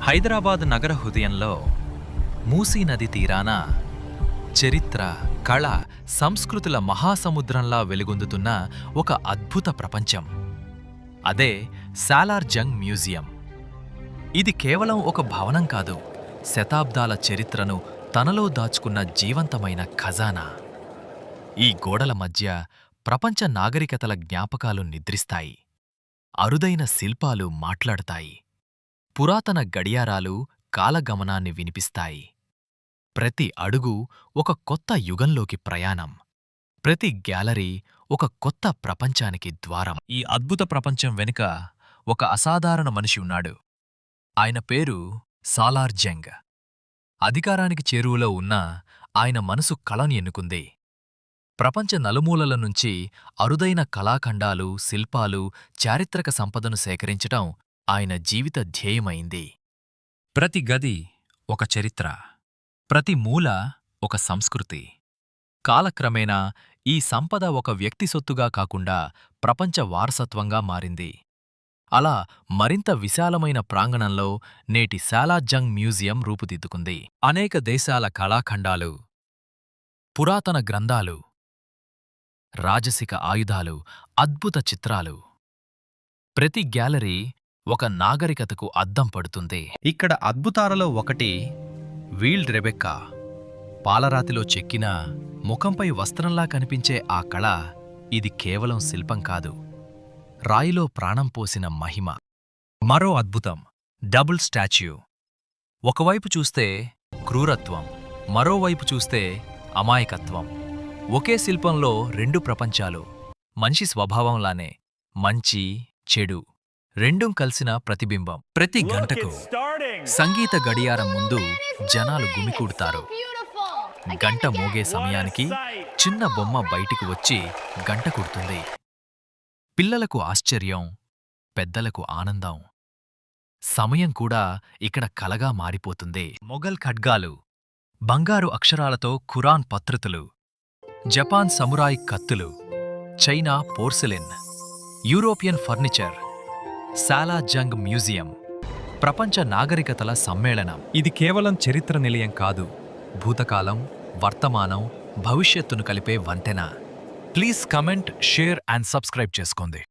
హైదరాబాద్ నగర హృదయంలో మూసీ నది తీరాన చరిత్ర, కళ, సంస్కృతుల మహాసముద్రంలా వెలుగొందుతున్న ఒక అద్భుత ప్రపంచం. అదే సాలార్ జంగ్ మ్యూజియం. ఇది కేవలం ఒక భవనం కాదు, శతాబ్దాల చరిత్రను తనలో దాచుకున్న జీవంతమైన ఖజానా. ఈ గోడల మధ్య ప్రపంచ నాగరికతల జ్ఞాపకాలు నిద్రిస్తాయి. అరుదైన శిల్పాలు మాట్లాడతాయి. పురాతన గడియారాలు కాలగమనాన్ని వినిపిస్తాయి. ప్రతి అడుగు ఒక కొత్త యుగంలోకి ప్రయాణం. ప్రతి గ్యాలరీ ఒక కొత్త ప్రపంచానికి ద్వారం. ఈ అద్భుత ప్రపంచం వెనుక ఒక అసాధారణ మనిషి ఉన్నాడు. ఆయన పేరు సాలార్ జంగ్. అధికారానికి చేరువలో ఉన్న ఆయన మనసు కళని ఎన్నుకుంది. ప్రపంచ నలుమూలల నుంచి అరుదైన కళాఖండాలు, శిల్పాలు, చారిత్రక సంపదను సేకరించటం ఆయన జీవిత ధ్యేయమైంది. ప్రతి గది ఒక చరిత్ర, ప్రతి మూల ఒక సంస్కృతి. కాలక్రమేణా ఈ సంపద ఒక వ్యక్తి సొత్తుగా కాకుండా ప్రపంచ వారసత్వంగా మారింది. అలా మరింత విశాలమైన ప్రాంగణంలో నేటి సాలార్ జంగ్ మ్యూజియం రూపుదిద్దుకుంది. అనేక దేశాల కళాఖండాలు, పురాతన గ్రంథాలు, రాజసిక ఆయుధాలు, అద్భుత చిత్రాలు. ప్రతి గ్యాలరీ ఒక నాగరికతకు అద్దం పడుతుంది. ఇక్కడ అద్భుతాలలో ఒకటి వీల్డ్ రెబెక్కా. పాలరాతిలో చెక్కిన, ముఖంపై వస్త్రంలా కనిపించే ఆ కళ, ఇది కేవలం శిల్పం కాదు, రాయిలో ప్రాణం పోసిన మహిమ. మరో అద్భుతం డబుల్ స్టాచ్యూ. ఒకవైపు చూస్తే క్రూరత్వం, మరోవైపు చూస్తే అమాయకత్వం. ఒకే శిల్పంలో రెండు ప్రపంచాలు. మనిషి స్వభావంలానే మంచి, చెడు రెండూ కలిసిన ప్రతిబింబం. ప్రతి గంటకు సంగీత గడియారం ముందు జనాలు గుమికూడతారు. గంట మోగే సమయానికి చిన్న బొమ్మ బయటికి వచ్చి గంట కొడుతుంది. పిల్లలకు ఆశ్చర్యం, పెద్దలకు ఆనందం. సమయం కూడా ఇక్కడ కలగా మారిపోతుంది. మొఘల్ ఖడ్గాలు, బంగారు అక్షరాలతో ఖురాన్ పత్రికలు, జపాన్ సమురాయ్ కత్తులు, China porcelain, European furniture. Salar Jung museum ప్రపంచ నాగరికతల సమ్మేళనం. ఇది కేవలం చరిత్ర నిలయం కాదు, భూతకాలం, వర్తమానం, భవిష్యత్తును కలిపే వంతెన. Please comment, share and subscribe చేసుకోండి.